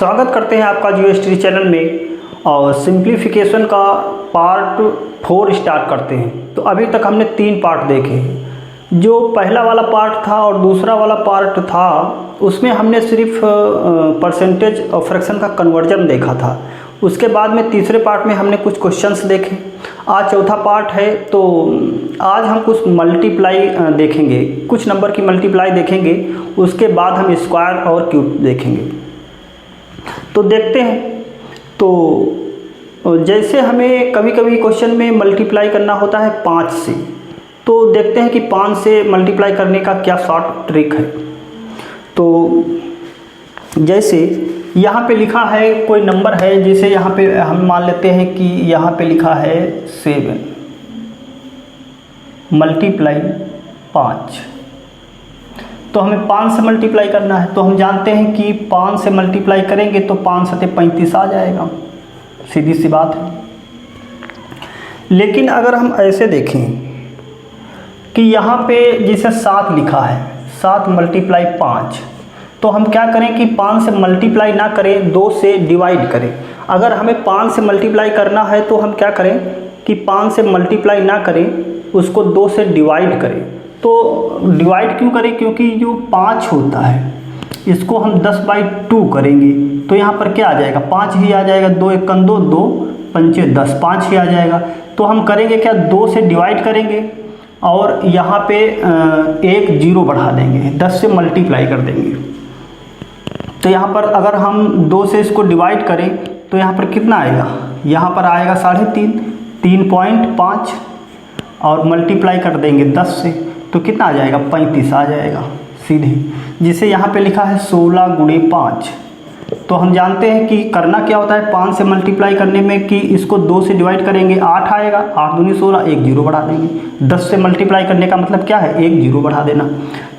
स्वागत करते हैं आपका जियो हिस्ट्री चैनल में। और सिंप्लीफिकेशन का पार्ट 4 स्टार्ट करते हैं। तो अभी तक हमने 3 पार्ट देखे हैं। जो पहला वाला पार्ट था और दूसरा वाला पार्ट था उसमें हमने सिर्फ परसेंटेज और फ्रैक्शन का कन्वर्जन देखा था। उसके बाद में तीसरे पार्ट में हमने कुछ क्वेश्चंस देखे। आज चौथा पार्ट है, तो आज हम कुछ मल्टीप्लाई देखेंगे, कुछ नंबर की मल्टीप्लाई देखेंगे। उसके बाद हम स्क्वायर और क्यूब देखेंगे। तो देखते हैं। तो जैसे हमें कभी कभी क्वेश्चन में मल्टीप्लाई करना होता है 5 से, तो देखते हैं कि 5 से मल्टीप्लाई करने का क्या शॉर्ट ट्रिक है। तो जैसे यहाँ पे लिखा है कोई नंबर है, जैसे यहाँ पे हम मान लेते हैं कि यहाँ पे लिखा है 7 मल्टीप्लाई 5। तो हमें 5 से मल्टीप्लाई करना है। तो हम जानते हैं कि 5 से मल्टीप्लाई करेंगे तो 5 सते 35 आ जाएगा, सीधी सी बात है। लेकिन अगर हम ऐसे देखें कि यहाँ पे जैसे 7 लिखा है, 7 मल्टीप्लाई 5, तो हम क्या करें कि 5 से मल्टीप्लाई ना करें, 2 से डिवाइड करें। अगर हमें 5 से मल्टीप्लाई करना है तो हम क्या करें कि 5 से मल्टीप्लाई ना करें, उसको 2 से डिवाइड करें। तो डिवाइड क्यों करें? क्योंकि जो 5 होता है इसको हम 10/2 करेंगे तो यहाँ पर क्या आ जाएगा? 5 ही आ जाएगा। 2 1 2, 2 5 10, 5 ही आ जाएगा। तो हम करेंगे क्या, 2 से डिवाइड करेंगे और यहाँ पे एक 0 बढ़ा देंगे, 10 से मल्टीप्लाई कर देंगे। तो यहाँ पर अगर हम 2 से इसको डिवाइड करें तो यहाँ पर कितना आएगा? यहाँ पर आएगा 3.5, 3.5 और मल्टीप्लाई कर देंगे 10 से, तो कितना आ जाएगा? 35 आ जाएगा सीधे। जिसे यहाँ पे लिखा है 16 गुणे 5। तो हम जानते हैं कि करना क्या होता है 5 से मल्टीप्लाई करने में कि इसको 2 से डिवाइड करेंगे, 8 आएगा, 8 दूनी 16, एक 0 बढ़ा देंगे। 10 से मल्टीप्लाई करने का मतलब क्या है? एक 0 बढ़ा देना।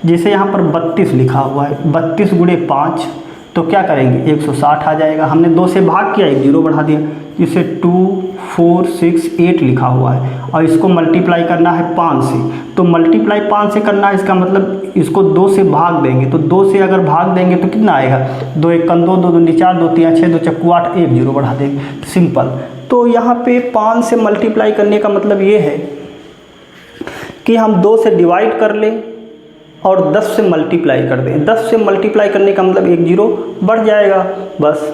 जैसे यहाँ पर 32 लिखा हुआ है, 32 गुणे 5, तो क्या करेंगे? 160 आ जाएगा। हमने 2 से भाग किया, एक 0 बढ़ा दिया। जिसे 2 4 6 8 लिखा हुआ है और इसको मल्टीप्लाई करना है 5 से। तो मल्टीप्लाई 5 से करना है, इसका मतलब इसको 2 से भाग देंगे। तो 2 से अगर भाग देंगे तो कितना आएगा? 2 1 2, 2 2 4, 2 3 6, 2 4 8, एक 0 बढ़ा देंगे, सिंपल। तो यहाँ पे 5 से मल्टीप्लाई करने का मतलब ये है कि हम 2 से डिवाइड कर लें और 10 से मल्टीप्लाई कर दें। 10 से मल्टीप्लाई करने का मतलब एक 0 बढ़ जाएगा, बस।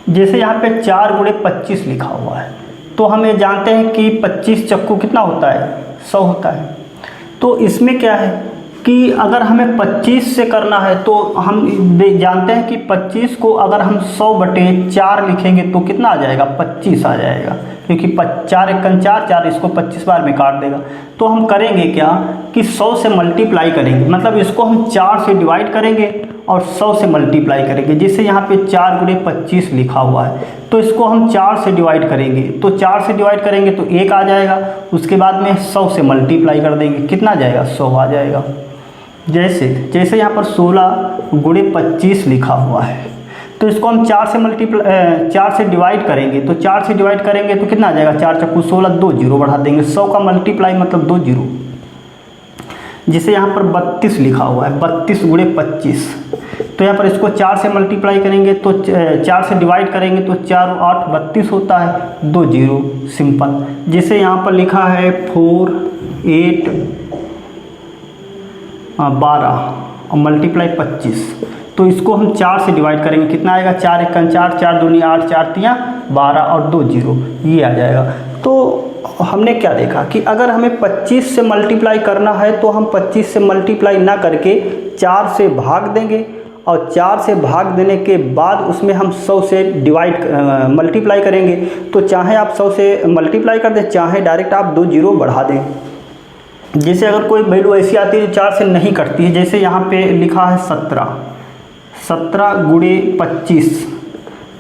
जैसे यहाँ पे 4 गुणे 25 लिखा हुआ है, तो हम ये जानते हैं कि 25 चक्कू कितना होता है? 100 होता है। तो इसमें क्या है कि अगर हमें 25 से करना है तो हम जानते हैं कि 25 को अगर हम 100/4 लिखेंगे तो कितना आ जाएगा? 25 आ जाएगा। क्योंकि 4 1 4, 4 इसको 25 बार में काट देगा। तो हम करेंगे क्या कि 100 से मल्टीप्लाई करेंगे, मतलब इसको हम 4 से डिवाइड करेंगे और 100 से मल्टीप्लाई करेंगे। जिससे यहाँ पे 4 गुणे 25 लिखा हुआ है, तो इसको हम 4 से डिवाइड करेंगे। तो 4 से डिवाइड करेंगे तो 1 आ जाएगा। उसके बाद में 100 से मल्टीप्लाई कर देंगे, कितना आ जाएगा? 100 आ जाएगा। जैसे यहाँ पर 16 गुणे 25 लिखा हुआ है, तो इसको हम 4 से डिवाइड करेंगे। तो 4 से डिवाइड करेंगे तो कितना आ जाएगा? 4 चक्कू 16, 2 0 बढ़ा देंगे। 100 का मल्टीप्लाई मतलब 2 0। जिसे यहाँ पर 32 लिखा हुआ है, 32 गुणे 25, तो यहाँ पर इसको 4 से मल्टीप्लाई करेंगे तो 4 से डिवाइड करेंगे तो 4 और 8 32 होता है, 2 0, सिंपल। जिसे यहाँ पर लिखा है 4 8 12 और मल्टीप्लाई 25। तो इसको हम 4 से डिवाइड करेंगे, कितना आएगा? 4 1 4, 4 दूनी 8, 4 3 12 और 2 0, ये आ जाएगा। तो हमने क्या देखा कि अगर हमें 25 से मल्टीप्लाई करना है तो हम 25 से मल्टीप्लाई ना करके 4 से भाग देंगे और 4 से भाग देने के बाद उसमें हम 100 से मल्टीप्लाई करेंगे। तो चाहे आप 100 से मल्टीप्लाई कर दें, चाहे डायरेक्ट आप 2 0 बढ़ा दें। जैसे अगर कोई वैल्यू ऐसी आती है जो 4 से नहीं कटती है, जैसे यहाँ पे लिखा है 17 गुणे 25,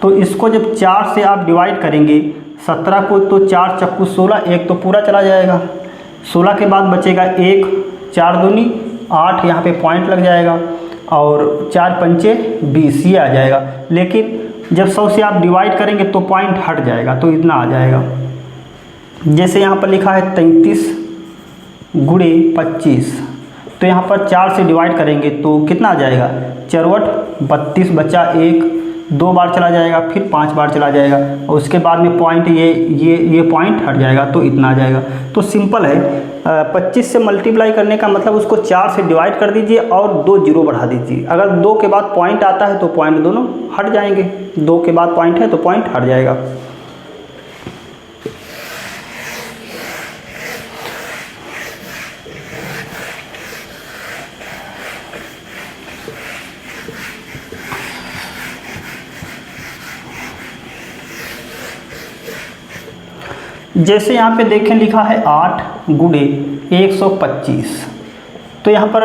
तो इसको जब 4 से आप डिवाइड करेंगे 17 को, तो 4 चक्कू 16, एक तो पूरा चला जाएगा। 16 के बाद बचेगा 1, 4 दूनी 8 यहाँ पे पॉइंट लग जाएगा और 4 पंचे 20 ये आ जाएगा। लेकिन जब 100 से आप डिवाइड करेंगे तो पॉइंट हट जाएगा, तो इतना आ जाएगा। जैसे यहाँ पर लिखा है 33 गुणे 25, तो यहाँ पर 4 से डिवाइड करेंगे तो कितना आ जाएगा, 4 32 बचा 1, 2 बार चला जाएगा, फिर 5 बार चला जाएगा और उसके बाद में पॉइंट ये पॉइंट हट जाएगा, तो इतना आ जाएगा। तो सिंपल है। 25 से मल्टीप्लाई करने का मतलब उसको 4 से डिवाइड कर दीजिए और 2 जीरो बढ़ा दीजिए। अगर 2 के बाद पॉइंट आता है तो पॉइंट दोनों हट जाएंगे, 2 के बाद पॉइंट है तो पॉइंट हट जाएगा। जैसे यहाँ पे देखें लिखा है 8 गुणे 125, तो यहाँ पर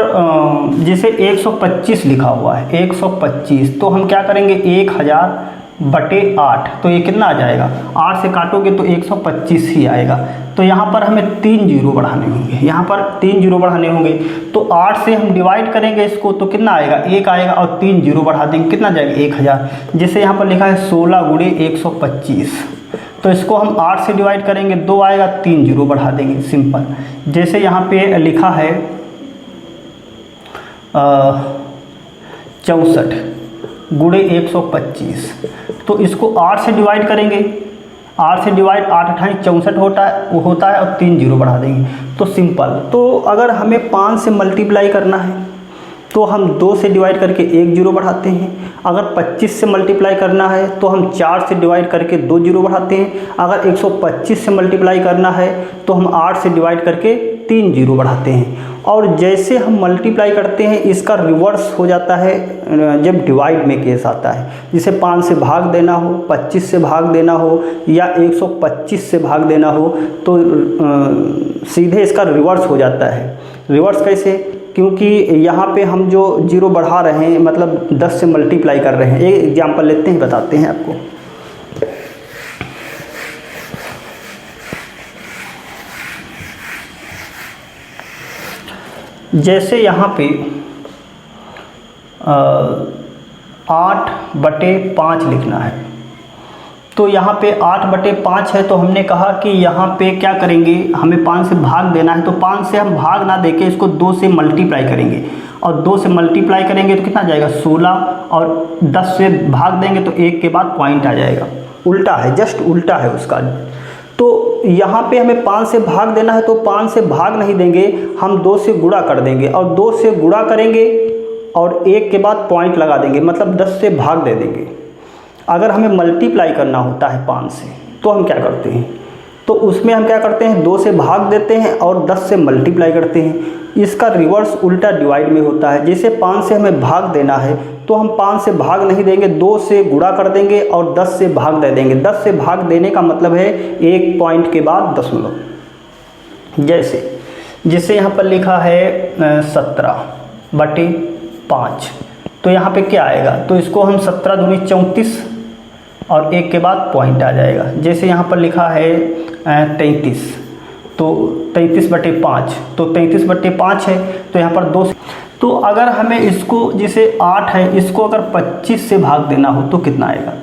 जैसे 125 लिखा हुआ है 125, तो हम क्या करेंगे 1000/8, तो ये कितना आ जाएगा, 8 से काटोगे तो 125 ही आएगा। तो यहाँ पर हमें 3 जीरो बढ़ाने होंगे, यहाँ पर 3 जीरो बढ़ाने होंगे। तो 8 से हम डिवाइड करेंगे इसको तो कितना आएगा, 1 आएगा और 3 जीरो बढ़ा देंगे, कितना जाएगा 1000। जैसे यहाँ पर लिखा है 16 गुणे 125, तो इसको हम 8 से डिवाइड करेंगे 2 आएगा, 3 जीरो बढ़ा देंगे, सिंपल। जैसे यहाँ पे लिखा है 64 गुणे 125, तो इसको 8 से डिवाइड करेंगे, 8 से डिवाइड 8 अठाई 64 होता है और 3 जीरो बढ़ा देंगे, तो सिंपल। तो अगर हमें 5 से मल्टीप्लाई करना है तो हम 2 से डिवाइड करके 1 जीरो बढ़ाते हैं। अगर 25 से मल्टीप्लाई करना है तो हम 4 से डिवाइड करके 2 जीरो बढ़ाते हैं। अगर 125 से मल्टीप्लाई करना है तो हम 8 से डिवाइड करके 3 जीरो बढ़ाते हैं। और जैसे हम मल्टीप्लाई करते हैं इसका रिवर्स हो जाता है जब डिवाइड में केस आता है। जैसे 5 से भाग देना हो, 25 से भाग देना हो या 125 से भाग देना हो तो सीधे इसका रिवर्स हो जाता है। रिवर्स कैसे, क्योंकि यहाँ पे हम जो जीरो बढ़ा रहे हैं मतलब 10 से मल्टीप्लाई कर रहे हैं। एक एग्जांपल लेते हैं, बताते हैं आपको। जैसे यहाँ पे 8/5 लिखना है, तो यहाँ पे 8/5 है, तो हमने कहा कि यहाँ पे क्या करेंगे, हमें 5 से भाग देना है, तो 5 से हम भाग ना देके इसको 2 से मल्टीप्लाई करेंगे और 2 से मल्टीप्लाई करेंगे तो कितना जाएगा 16, और 10 से भाग देंगे तो 1 के बाद पॉइंट आ जाएगा। उल्टा है, जस्ट उल्टा है उसका। तो यहाँ पे हमें 5 से भाग देना है तो 5 से भाग नहीं देंगे, हम 2 से गुणा कर देंगे और 2 से गुणा करेंगे और 1 के बाद पॉइंट लगा देंगे, मतलब 10 से भाग दे देंगे। अगर हमें मल्टीप्लाई करना होता है 5 से तो हम क्या करते हैं, तो उसमें हम क्या करते हैं 2 से भाग देते हैं और 10 से मल्टीप्लाई करते हैं। इसका रिवर्स उल्टा डिवाइड में होता है। जैसे 5 से हमें भाग देना है तो हम 5 से भाग नहीं देंगे, 2 से गुणा कर देंगे और 10 से भाग दे देंगे। 10 से भाग देने का मतलब है 1 पॉइंट के बाद दशमलव। जैसे यहाँ पर लिखा है 17/5, तो यहाँ पे क्या आएगा, तो इसको हम 17 दूनी 34 और 1 के बाद पॉइंट आ जाएगा। जैसे यहाँ पर लिखा है 33, तो 33/5, तो 33/5 है, तो यहाँ पर 2। तो अगर हमें इसको जैसे 8 है, इसको अगर 25 से भाग देना हो तो कितना आएगा,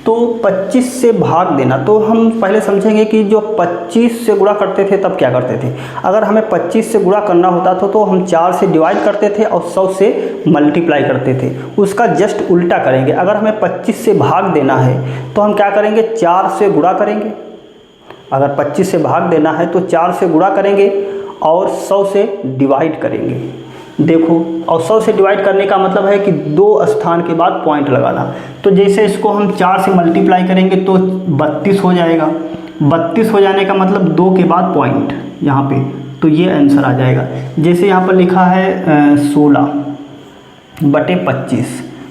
तो 25 से भाग देना, तो हम पहले समझेंगे कि जो 25 से गुणा करते थे तब क्या करते थे। अगर हमें 25 से गुणा करना होता था तो हम 4 से डिवाइड करते थे और 100 से मल्टीप्लाई करते थे। उसका जस्ट उल्टा करेंगे। अगर हमें 25 से भाग देना है तो हम क्या करेंगे, 4 से गुणा करेंगे। अगर 25 से भाग देना है तो 4 से गुणा करेंगे और 100 से डिवाइड करेंगे। देखो, और 100 से डिवाइड करने का मतलब है कि 2 स्थान के बाद पॉइंट लगाना। तो जैसे इसको हम 4 से मल्टीप्लाई करेंगे तो 32 हो जाएगा। 32 हो जाने का मतलब 2 के बाद पॉइंट यहाँ पे, तो ये आंसर आ जाएगा। जैसे यहाँ पर लिखा है 16/25,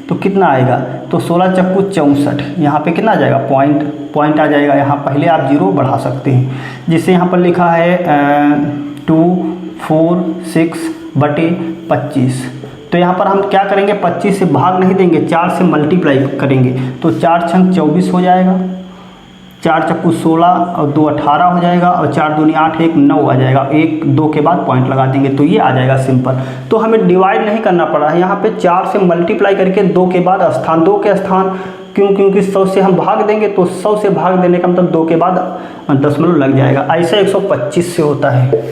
तो कितना आएगा, तो 16 चक्कू 64, यहाँ पे कितना आ जाएगा पॉइंट आ जाएगा। यहाँ पहले आप जीरो बढ़ा सकते हैं। जिससे यहाँ पर लिखा है 246/25, तो यहाँ पर हम क्या करेंगे, 25 से भाग नहीं देंगे, 4 से मल्टीप्लाई करेंगे, तो 4 छंग 24 हो जाएगा। 4 चक्कू 16 और 2 18 हो जाएगा, और 4 दूनी 8, 1 9 आ जाएगा। 1 2 के बाद पॉइंट लगा देंगे तो ये आ जाएगा सिंपल। तो हमें डिवाइड नहीं करना पड़ा है, यहाँ पे 4 से मल्टीप्लाई करके 2 के बाद स्थान, 2 के स्थान क्योंकि 100 से हम भाग देंगे तो 100 से भाग देने का मतलब 2 के बाद दशमलव लग जाएगा। ऐसे 125 से होता है।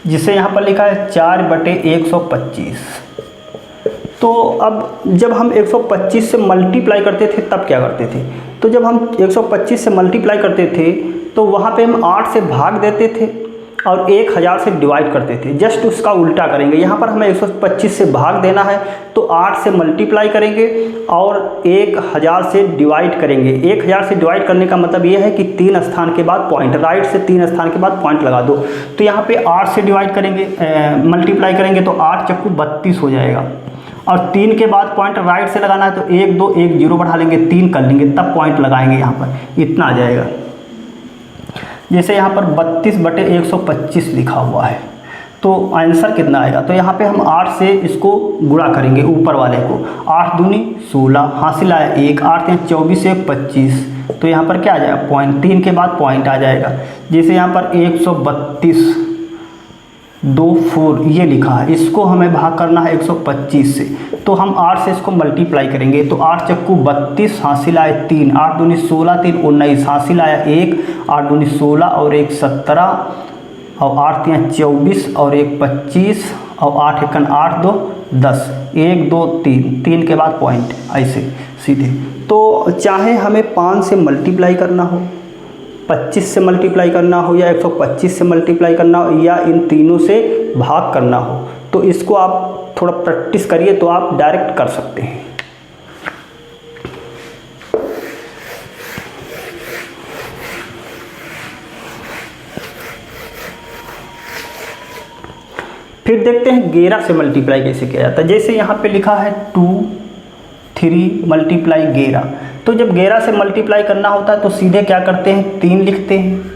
जिसे यहाँ पर लिखा है 4/125। तो अब जब हम 125 से मल्टीप्लाई करते थे तब क्या करते थे, तो जब हम 125 से मल्टीप्लाई करते थे तो वहाँ पे हम 8 से भाग देते थे और 1000 से डिवाइड करते थे। जस्ट उसका उल्टा करेंगे, यहाँ पर हमें 125 से भाग देना है तो 8 से मल्टीप्लाई करेंगे और 1000 से डिवाइड करेंगे। 1000 से डिवाइड करने का मतलब ये है कि 3 स्थान के बाद पॉइंट, राइट से 3 स्थान के बाद पॉइंट लगा दो। तो यहाँ पे 8 से डिवाइड करेंगे, मल्टीप्लाई करेंगे तो 8 चक्कू 32 हो जाएगा, और 3 के बाद पॉइंट राइट से लगाना है तो 1 2 1 0 बढ़ा लेंगे, 3 कर लेंगे, तब पॉइंट लगाएंगे। यहाँ पर इतना आ जाएगा। जैसे यहाँ पर 32/125 लिखा हुआ है तो आंसर कितना आएगा, तो यहाँ पे हम 8 से इसको गुणा करेंगे ऊपर वाले को। 8 दूनी 16, हासिल आया 1, 8 या 24 1 25, तो यहाँ पर क्या आ जाएगा पॉइंट, 3 के बाद पॉइंट आ जाएगा। जैसे यहाँ पर 132 2 4 ये लिखा है, इसको हमें भाग करना है 125 से, तो हम 8 से इसको मल्टीप्लाई करेंगे तो 8 चक्कू 32, हासिल आए 3, 8 दूनी 16 3 19, हासिल आया 1, 8 दूनी 16 और 1 17, और 8 3 24 और 1 25, और 8 1 8 2 10, 1 2 3 के बाद पॉइंट, ऐसे सीधे। तो चाहे हमें 5 से मल्टीप्लाई करना हो, 25 से मल्टीप्लाई करना हो, या 125 से मल्टीप्लाई करना हो, या इन तीनों से भाग करना हो, तो इसको आप थोड़ा प्रैक्टिस करिए तो आप डायरेक्ट कर सकते हैं। फिर देखते हैं 11 से मल्टीप्लाई कैसे किया जाता है। जैसे यहाँ पे लिखा है 2 3 मल्टीप्लाई 11, तो जब 11 से मल्टीप्लाई करना होता है तो सीधे क्या करते हैं 3 लिखते हैं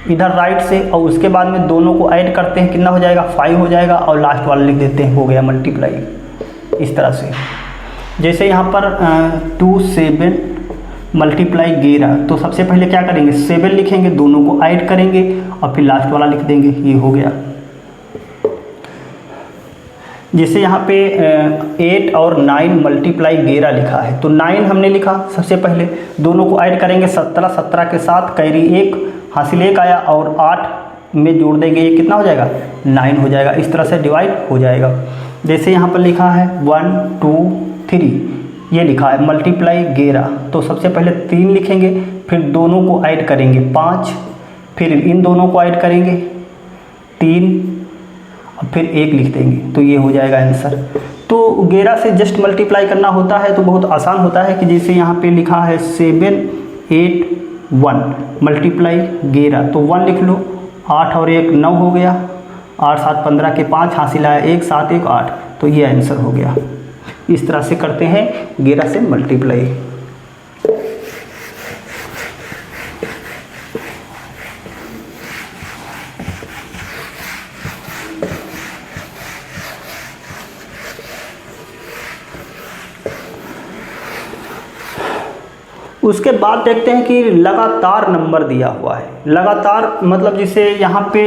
इधर राइट से, और उसके बाद में दोनों को ऐड करते हैं, कितना हो जाएगा 5 हो जाएगा, और लास्ट वाला लिख देते हैं, हो गया मल्टीप्लाई। इस तरह से जैसे यहाँ पर 2 7 मल्टीप्लाई 11, तो सबसे पहले क्या करेंगे 7 लिखेंगे, दोनों को ऐड करेंगे और फिर लास्ट वाला लिख देंगे, ये हो गया। जैसे यहाँ पे 8 और 9 मल्टीप्लाई 11 लिखा है, तो 9 हमने लिखा सबसे पहले, दोनों को ऐड करेंगे 17, 17 के साथ कैरी 1, हासिल 1 आया, और 8 में जोड़ देंगे, ये कितना हो जाएगा 9 हो जाएगा। इस तरह से डिवाइड हो जाएगा। जैसे यहाँ पर लिखा है 1 2 3 ये लिखा है मल्टीप्लाई 11, तो सबसे पहले 3 लिखेंगे, फिर दोनों को ऐड करेंगे 5, फिर इन दोनों को ऐड करेंगे 3, फिर 1 लिख देंगे, तो ये हो जाएगा आंसर। तो 11 से जस्ट मल्टीप्लाई करना होता है तो बहुत आसान होता है कि जैसे यहाँ पे लिखा है 7 8 1 मल्टीप्लाई 11, तो 1 लिख लो, 8 और 1 9 हो गया, 8 7 15 के 5, हासिल आया 1 7 1 8, तो ये आंसर हो गया। इस तरह से करते हैं 11 से मल्टीप्लाई। उसके बाद देखते हैं कि लगातार नंबर दिया हुआ है। लगातार मतलब जैसे यहाँ पे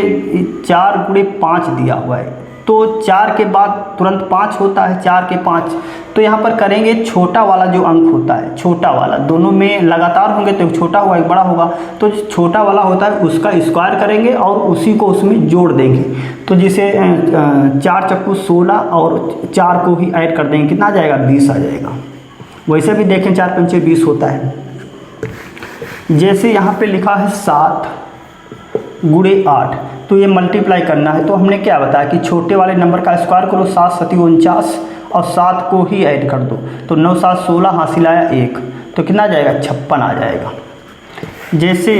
4 × 5 दिया हुआ है, तो 4 के बाद तुरंत 5 होता है, 4 के 5, तो यहाँ पर करेंगे छोटा वाला जो अंक होता है, छोटा वाला, दोनों में लगातार होंगे तो एक छोटा होगा एक बड़ा होगा, तो छोटा वाला होता है उसका स्क्वायर करेंगे और उसी को उसमें जोड़ देंगे। तो जैसे 4 चक्कू 16 और 4 को ही ऐड कर देंगे, कितना आ जाएगा 20 आ जाएगा। वैसे भी देखें 4 पंचे 20 होता है। जैसे यहाँ पे लिखा है 7 × 8, तो ये मल्टीप्लाई करना है, तो हमने क्या बताया कि छोटे वाले नंबर का स्क्वायर करो, 7 7 49 और 7 को ही ऐड कर दो, तो 9 7 16, हासिल आया 1, तो कितना आ जाएगा 56 आ जाएगा। जैसे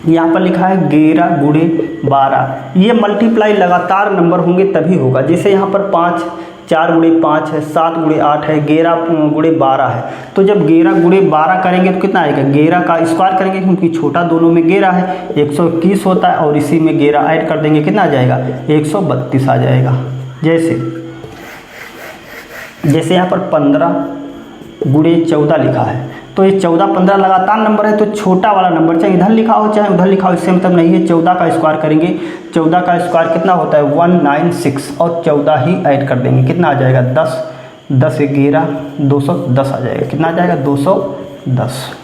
यहाँ पर लिखा है 11 × 12, ये मल्टीप्लाई लगातार नंबर होंगे तभी होगा। जैसे यहाँ पर 5 4 गुणे 5 है, 7 गुणे 8 है, 11 गुणे 12 है। तो जब 11 गुणे 12 करेंगे तो कितना आएगा, 11 का स्क्वायर करेंगे क्योंकि छोटा दोनों में 11 है, 121 होता है और इसी में 11 ऐड कर देंगे, कितना आ जाएगा, 132 आ जाएगा। जैसे यहाँ पर 15 गुणे 14 लिखा है, तो ये 14 15 लगातार नंबर है, तो छोटा वाला नंबर चाहे इधर लिखा हो चाहे उधर लिखा हो, इससे मतलब नहीं है। 14 का स्क्वायर करेंगे, 14 का स्क्वायर कितना होता है 196 और 14 ही ऐड कर देंगे, कितना आ जाएगा 10, 10 11 210 आ जाएगा, कितना आ जाएगा 210।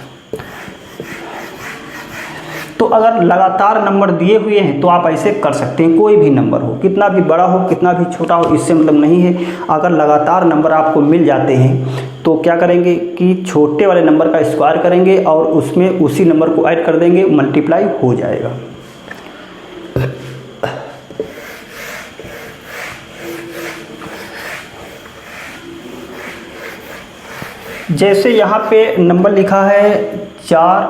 तो अगर लगातार नंबर दिए हुए हैं तो आप ऐसे कर सकते हैं, कोई भी नंबर हो, कितना भी बड़ा हो कितना भी छोटा हो, इससे मतलब नहीं है। अगर लगातार नंबर आपको मिल जाते हैं तो क्या करेंगे कि छोटे वाले नंबर का स्क्वायर करेंगे और उसमें उसी नंबर को ऐड कर देंगे, मल्टीप्लाई हो जाएगा। जैसे यहाँ पे नंबर लिखा है 4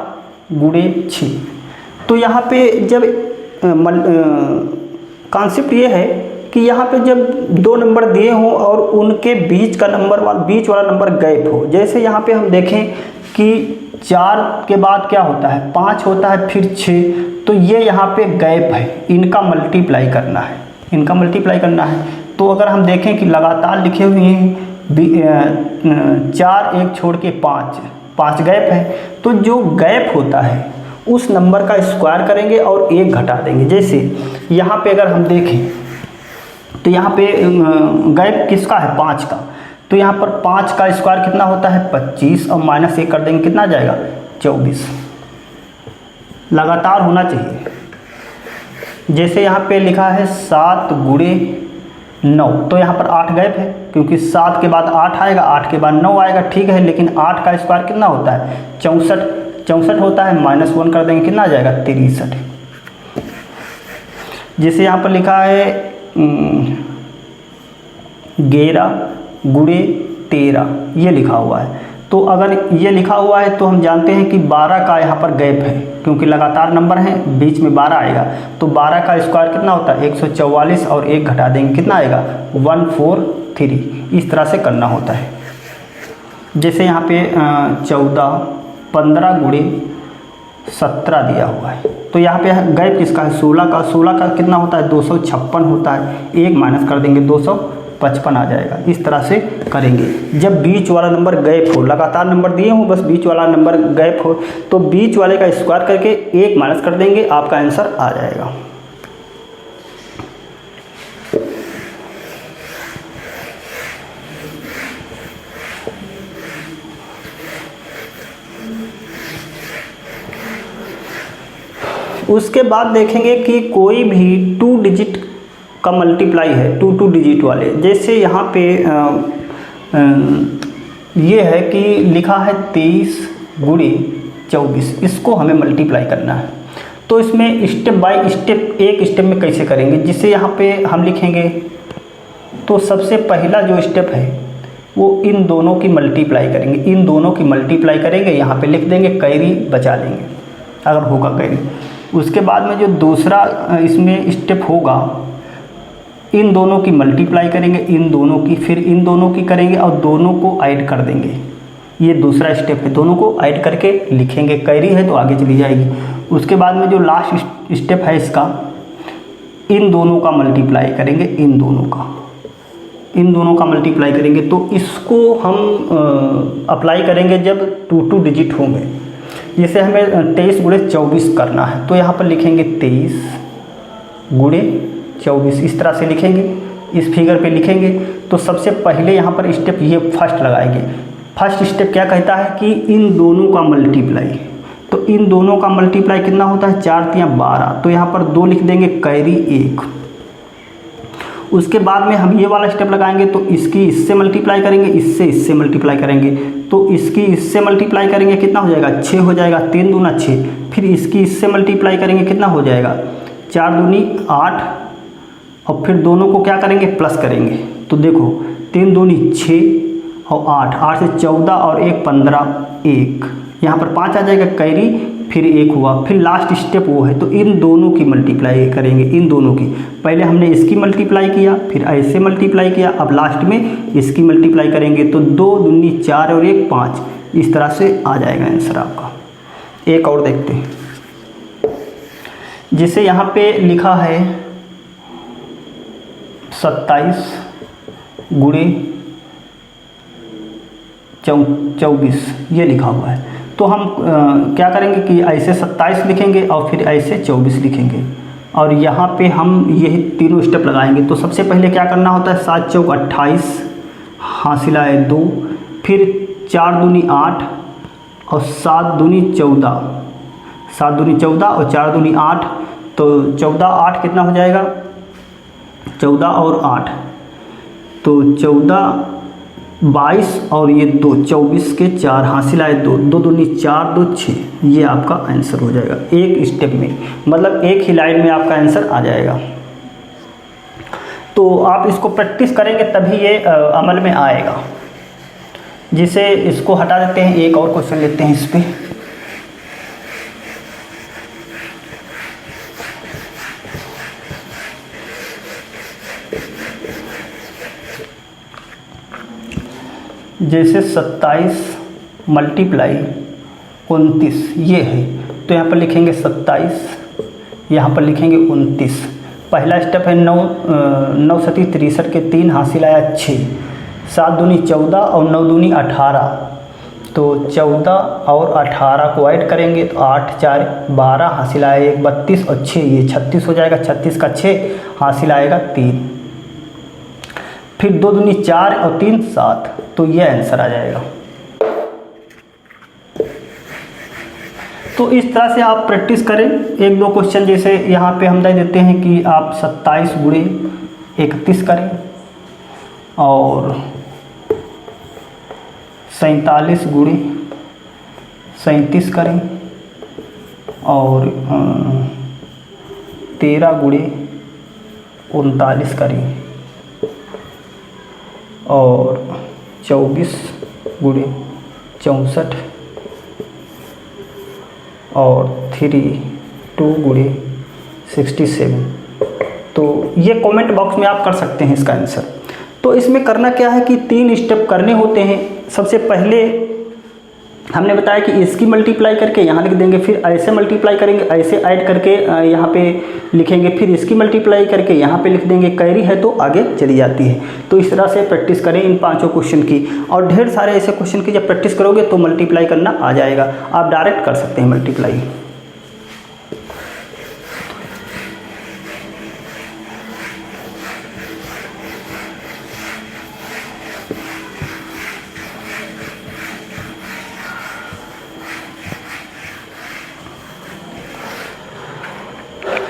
गुणे 6, तो यहाँ पे जब कॉन्सेप्ट ये है कि यहाँ पे जब दो नंबर दिए हों और उनके बीच का बीच वाला नंबर गैप हो। जैसे यहाँ पे हम देखें कि 4 के बाद क्या होता है 5 होता है, फिर 6, तो ये यहाँ पे गैप है, इनका मल्टीप्लाई करना है, तो अगर हम देखें कि लगातार लिखे हुए हैं 4 1 छोड़ के 5 गैप है, तो जो गैप होता है उस नंबर का स्क्वायर करेंगे और 1 घटा देंगे। जैसे यहाँ पे अगर हम देखें तो यहाँ पे गैप किसका है 5 का, तो यहाँ पर 5 का स्क्वायर कितना होता है 25 और -1 कर देंगे, कितना आ जाएगा 24। लगातार होना चाहिए। जैसे यहाँ पे लिखा है 7 गुणे 9, तो यहाँ पर 8 गैप है क्योंकि 7 के बाद 8 आएगा, 8 के बाद 9 आएगा, ठीक है, लेकिन 8 का स्क्वायर कितना होता है 64 होता है, -1 कर देंगे, कितना आ जाएगा 63। जैसे यहाँ पर लिखा है 11 गुणे 13, ये लिखा हुआ है, तो अगर ये लिखा हुआ है तो हम जानते हैं कि 12 का यहाँ पर गैप है क्योंकि लगातार नंबर है, बीच में 12 आएगा, तो 12 का स्क्वायर कितना होता है 144 और 1 घटा देंगे, कितना आएगा 143। इस तरह से करना होता है। जैसे यहाँ पे 15 गुणे 17 दिया हुआ है, तो यहाँ पे गैप किसका है 16 का कितना होता है 256 होता है, 1 माइनस कर देंगे 255 आ जाएगा। इस तरह से करेंगे। जब बीच वाला नंबर गैप हो, लगातार नंबर दिए हो बस बीच वाला नंबर गैप हो, तो बीच वाले का स्क्वायर करके 1 माइनस कर देंगे, आपका आंसर आ जाएगा। उसके बाद देखेंगे कि कोई भी 2 डिजिट का मल्टीप्लाई है, 2 डिजिट वाले। जैसे यहाँ पे ये है कि लिखा है 23 गुणे 24, इसको हमें मल्टीप्लाई करना है। तो इसमें स्टेप बाय स्टेप, एक स्टेप में कैसे करेंगे, जिससे यहाँ पे हम लिखेंगे तो सबसे पहला जो स्टेप है वो इन दोनों की मल्टीप्लाई करेंगे, यहाँ पे लिख देंगे, कैरी बचा लेंगे अगर होगा कैरी। उसके बाद में जो दूसरा इसमें स्टेप होगा, इन दोनों की मल्टीप्लाई करेंगे, इन दोनों की, फिर इन दोनों की करेंगे और दोनों को ऐड कर देंगे। ये दूसरा स्टेप है, दोनों को ऐड करके लिखेंगे, कैरी है तो आगे चली जाएगी। उसके बाद में जो लास्ट स्टेप है इसका, इन दोनों का मल्टीप्लाई करेंगे, इन दोनों का मल्टीप्लाई करेंगे। तो इसको हम अप्लाई करेंगे जब 2 डिजिट होंगे। जैसे हमें 23 गुणे 24 करना है, तो यहाँ पर लिखेंगे 23 गुणे 24, इस तरह से लिखेंगे, इस फिगर पे लिखेंगे। तो सबसे पहले यहाँ पर स्टेप ये फर्स्ट लगाएंगे। फर्स्ट स्टेप क्या कहता है कि इन दोनों का मल्टीप्लाई, तो इन दोनों का मल्टीप्लाई कितना होता है 4 × 12, तो यहाँ पर 2 लिख देंगे, कैरी 1। उसके बाद में हम ये वाला स्टेप लगाएंगे, तो इसकी इससे मल्टीप्लाई करेंगे, इससे मल्टीप्लाई करेंगे, तो इसकी इससे मल्टीप्लाई करेंगे, कितना हो जाएगा 6 हो जाएगा, 3 दूना 6। फिर इसकी इससे मल्टीप्लाई करेंगे, कितना हो जाएगा 4 दूनी 8, और फिर दोनों को क्या करेंगे प्लस करेंगे। तो देखो 3 दूनी 6 और 8 से 14 और 1 15, 1 यहाँ पर 5 आ जाएगा, कैरी फिर 1 हुआ, फिर लास्ट स्टेप वो है, तो इन दोनों की मल्टीप्लाई करेंगे, इन दोनों की। पहले हमने इसकी मल्टीप्लाई किया, फिर ऐसे मल्टीप्लाई किया, अब लास्ट में इसकी मल्टीप्लाई करेंगे, तो 2 दूनी 4 और 1 5, इस तरह से आ जाएगा आंसर आपका। एक और देखते हैं, जिसे यहाँ पे लिखा है 27 गुणे 24, ये लिखा हुआ है। तो हम क्या करेंगे कि ऐसे 27 लिखेंगे और फिर ऐसे 24 लिखेंगे, और यहाँ पे हम यही तीनों स्टेप लगाएंगे। तो सबसे पहले क्या करना होता है, 7 चौक 28, हासिल आए 2, फिर 4 दूनी 8 और 7 दूनी 14, 7 दूनी 14 और 4 दूनी 8, तो 14 8 कितना हो जाएगा, 14 और 8, तो 14 22 और ये 2, 24 के 4, हासिल आए 2, 2 दूनी 4 2 6, ये आपका आंसर हो जाएगा एक स्टेप में, मतलब एक ही लाइन में आपका आंसर आ जाएगा। तो आप इसको प्रैक्टिस करेंगे तभी ये अमल में आएगा। जिसे इसको हटा देते हैं, एक और क्वेश्चन लेते हैं इस पर। जैसे 27 मल्टीप्लाई 29 ये है, तो यहाँ पर लिखेंगे 27, यहाँ पर लिखेंगे 29। पहला स्टेप है 9 9 सती 63 के 3, हासिल आया 6, 7 दूनी 14 और 9 दूनी 18, तो 14 और 18 को ऐड करेंगे तो 8 4 12, हासिल आया 1 32 और 6 ये 36 हो जाएगा, 36 का 6, हासिल आएगा 3, फिर 2 दूनी 4 और 3 7, तो ये आंसर आ जाएगा। तो इस तरह से आप प्रैक्टिस करें। एक दो क्वेश्चन जैसे यहाँ पे हम दे देते हैं कि आप 27 गुणे 31 करें और 47 गुणे 37 करें और 13 गुणे 39 करें और 24 गुणे 64 और 2 गुणे 67। तो ये कमेंट बॉक्स में आप कर सकते हैं इसका आंसर। तो इसमें करना क्या है कि 3 स्टेप करने होते हैं। सबसे पहले हमने बताया कि इसकी मल्टीप्लाई करके यहाँ लिख देंगे, फिर ऐसे मल्टीप्लाई करेंगे, ऐसे ऐड करके यहाँ पे लिखेंगे, फिर इसकी मल्टीप्लाई करके यहाँ पे लिख देंगे, कैरी है तो आगे चली जाती है। तो इस तरह से प्रैक्टिस करें इन 5 क्वेश्चन की, और ढेर सारे ऐसे क्वेश्चन की जब प्रैक्टिस करोगे तो मल्टीप्लाई करना आ जाएगा, आप डायरेक्ट कर सकते हैं मल्टीप्लाई।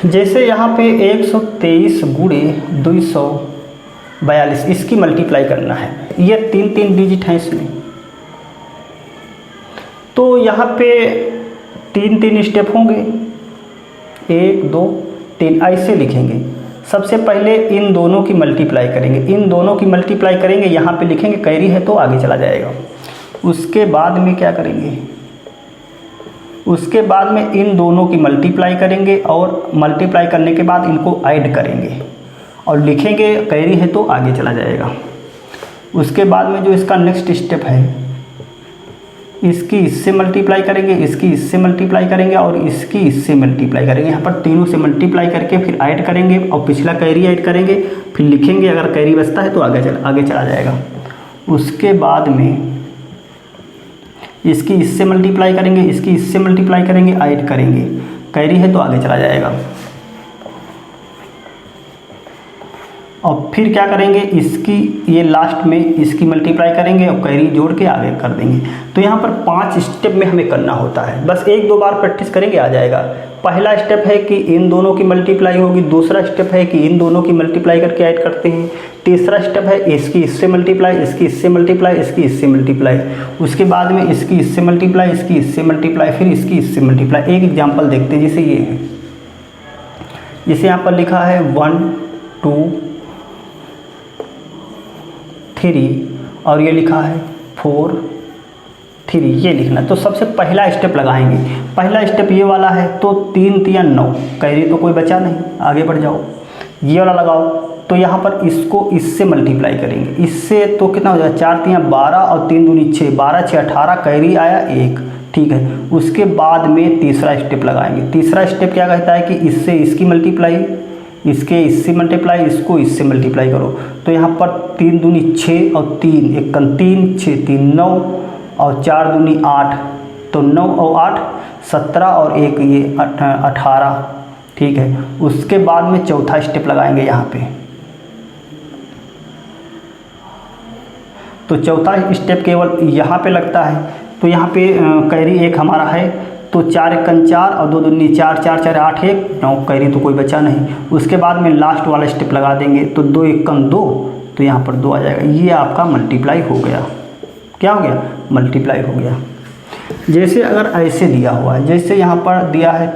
जैसे यहाँ पे 123 गुणे 242 इसकी मल्टीप्लाई करना है, ये 3 डिजिट हैं इसमें। तो यहाँ पे 3 स्टेप होंगे, 1 2 3 ऐसे लिखेंगे। सबसे पहले इन दोनों की मल्टीप्लाई करेंगे, इन दोनों की मल्टीप्लाई करेंगे, यहाँ पे लिखेंगे कैरी है तो आगे चला जाएगा। उसके बाद में क्या करेंगे, उसके बाद में इन दोनों की मल्टीप्लाई करेंगे और मल्टीप्लाई करने के बाद इनको ऐड करेंगे और लिखेंगे कैरी है तो आगे चला जाएगा। उसके बाद में जो इसका नेक्स्ट स्टेप है, इसकी इससे मल्टीप्लाई करेंगे, इसकी इससे मल्टीप्लाई करेंगे और इसकी इससे मल्टीप्लाई करेंगे। यहाँ पर तीनों से मल्टीप्लाई करके फिर ऐड करेंगे और पिछला कैरी ऐड करेंगे, फिर लिखेंगे, अगर कैरी बचता है तो आगे चला जाएगा। उसके बाद में इसकी इससे मल्टीप्लाई करेंगे, इसकी इससे मल्टीप्लाई करेंगे, ऐड करेंगे, कैरी है तो आगे चला जाएगा। और फिर क्या करेंगे, इसकी ये लास्ट में इसकी मल्टीप्लाई करेंगे और कैरी जोड़ के आगे कर देंगे। तो यहाँ पर 5 स्टेप में हमें करना होता है, बस 1-2 बार प्रैक्टिस करेंगे आ जाएगा। पहला स्टेप है कि इन दोनों की मल्टीप्लाई होगी, दूसरा स्टेप है कि इन दोनों की मल्टीप्लाई करके ऐड करते हैं, तीसरा स्टेप है इसकी इससे मल्टीप्लाई, इसकी इससे मल्टीप्लाई, इसकी इससे मल्टीप्लाई, उसके बाद में इसकी इससे मल्टीप्लाई, इसकी इससे मल्टीप्लाई, फिर इसकी इससे मल्टीप्लाई। एक एग्जाम्पल देखते हैं, जैसे ये है, जैसे यहाँ पर लिखा है 1 2 3 और ये लिखा है 4 3, ये लिखना। तो सबसे पहला स्टेप लगाएंगे, पहला स्टेप ये वाला है, तो 3 3 9, कैरी तो कोई बचा नहीं, आगे बढ़ जाओ, ये वाला लगाओ। तो यहाँ पर इसको इससे मल्टीप्लाई करेंगे, इससे तो कितना हो जाएगा, 4 3 12 और 3 दूनी 6, 12 6 18, कैरी आया 1, ठीक है। उसके बाद में तीसरा स्टेप लगाएंगे। तीसरा स्टेप क्या कहता है कि इससे इसकी मल्टीप्लाई, इसके इससे मल्टीप्लाई, इसको इससे मल्टीप्लाई करो। तो यहाँ पर 3 दूनी 6 और 3 1 3, 6 3 9 और 4 दूनी 8, तो 9 और 8 17 और 1 ये 18, ठीक है। उसके बाद में चौथा स्टेप लगाएंगे यहाँ पे। तो चौथा स्टेप केवल यहाँ पे लगता है। तो यहाँ पे कैरी 1 हमारा है, तो 4 1 4 और 2 दूनी 4, 4 4 8 1 9, कैरी तो कोई बचा नहीं। उसके बाद में लास्ट वाला स्टेप लगा देंगे, तो 2 1 2, तो यहाँ पर 2 आ जाएगा। ये आपका मल्टीप्लाई हो गया। क्या हो गया, मल्टीप्लाई हो गया। जैसे अगर ऐसे दिया हुआ है, जैसे यहाँ पर दिया है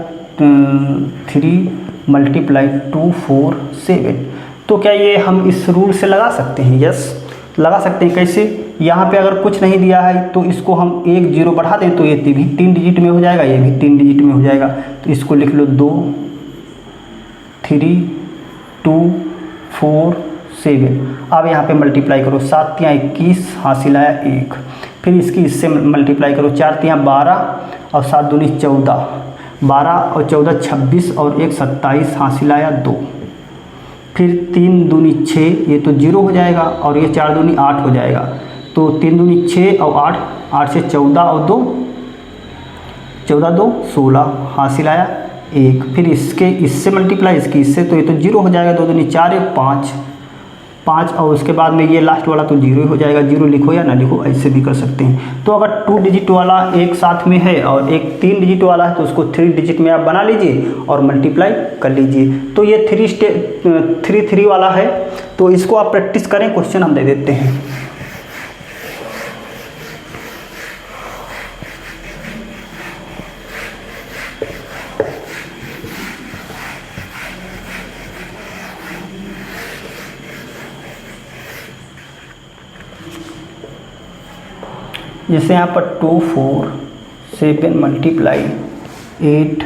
3 × 2 4 7, तो क्या ये हम इस रूल से लगा सकते हैं? यस, लगा सकते हैं। कैसे, यहाँ पे अगर कुछ नहीं दिया है तो इसको हम 1 0 बढ़ा दें तो ये भी 3 डिजिट में हो जाएगा, ये भी 3 डिजिट में हो जाएगा। तो इसको लिख लो 2 3 2 4 7। अब यहाँ पे मल्टीप्लाई करो, 7 3 21, हासिल आया 1। फिर इसकी इससे मल्टीप्लाई करो, 4 3 12 और 7 दूनी 14, 12 और 14 26 और 1 27, हासिल आया 2। फिर 3 दूनी 6, ये तो 0 हो जाएगा, और ये 4 दूनी 8 हो जाएगा। तो 3 दूनी 6 और 8, 8 से 14 और 2, 14 2 16, हासिल आया 1। फिर इसके इससे मल्टीप्लाई, इसकी इससे, तो ये तो 0 हो जाएगा, 2 दूनी 4 1 5 5, और उसके बाद में ये लास्ट वाला तो 0 ही हो जाएगा। 0 लिखो या ना लिखो, ऐसे भी कर सकते हैं। तो अगर 2 डिजिट वाला एक साथ में है और एक 3 डिजिट वाला है, तो उसको 3 डिजिट में आप बना लीजिए और मल्टीप्लाई कर लीजिए। तो ये 3 3 वाला है, तो इसको आप प्रैक्टिस करें। क्वेश्चन हम दे देते हैं। जैसे यहाँ पर 2 4 7 मल्टीप्लाई 8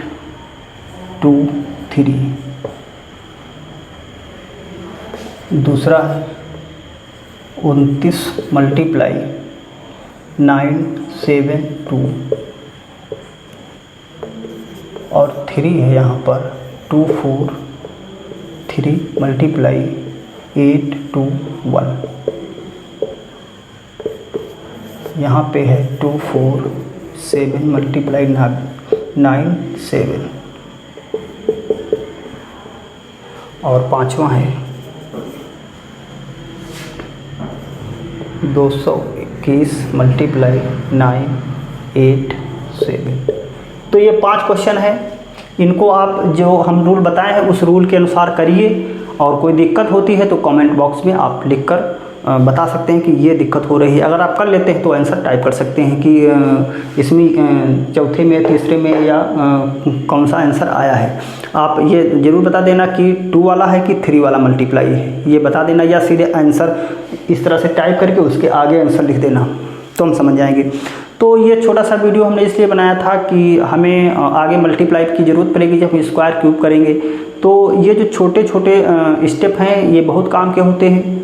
2 3, दूसरा 29 मल्टीप्लाई 9 7 2, और 3 है यहाँ पर 2 4 3 मल्टीप्लाई 8 2 1। यहाँ पे है 2 4 7 मल्टीप्लाई 9 7, और पांचवा है 221 मल्टीप्लाई 9 8 7। तो ये 5 क्वेश्चन है। इनको आप जो हम रूल बताए हैं उस रूल के अनुसार करिए, और कोई दिक्कत होती है तो कमेंट बॉक्स में आप लिखकर बता सकते हैं कि ये दिक्कत हो रही है। अगर आप कर लेते हैं तो आंसर टाइप कर सकते हैं कि इसमें चौथे में, तीसरे में, या कौन सा आंसर आया है। आप ये ज़रूर बता देना कि 2 वाला है कि 3 वाला मल्टीप्लाई है, ये बता देना, या सीधे आंसर इस तरह से टाइप करके उसके आगे आंसर लिख देना, तो हम समझ जाएंगे। तो ये छोटा सा वीडियो हमने इसलिए बनाया था कि हमें आगे मल्टीप्लाई की ज़रूरत पड़ेगी जब हम स्क्वायर क्यूब करेंगे। तो ये जो छोटे छोटे स्टेप हैं ये बहुत काम के होते हैं,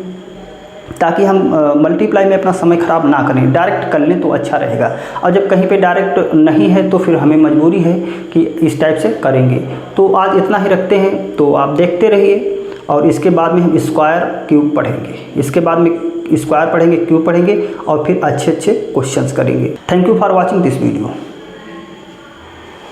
ताकि हम मल्टीप्लाई में अपना समय ख़राब ना करें, डायरेक्ट कर लें तो अच्छा रहेगा। और जब कहीं पे डायरेक्ट नहीं है तो फिर हमें मजबूरी है कि इस टाइप से करेंगे। तो आज इतना ही रखते हैं, तो आप देखते रहिए, और इसके बाद में हम स्क्वायर क्यूब पढ़ेंगे। इसके बाद में स्क्वायर पढ़ेंगे, क्यूब पढ़ेंगे, और फिर अच्छे अच्छे क्वेश्चंस करेंगे। Thank you for watching this video.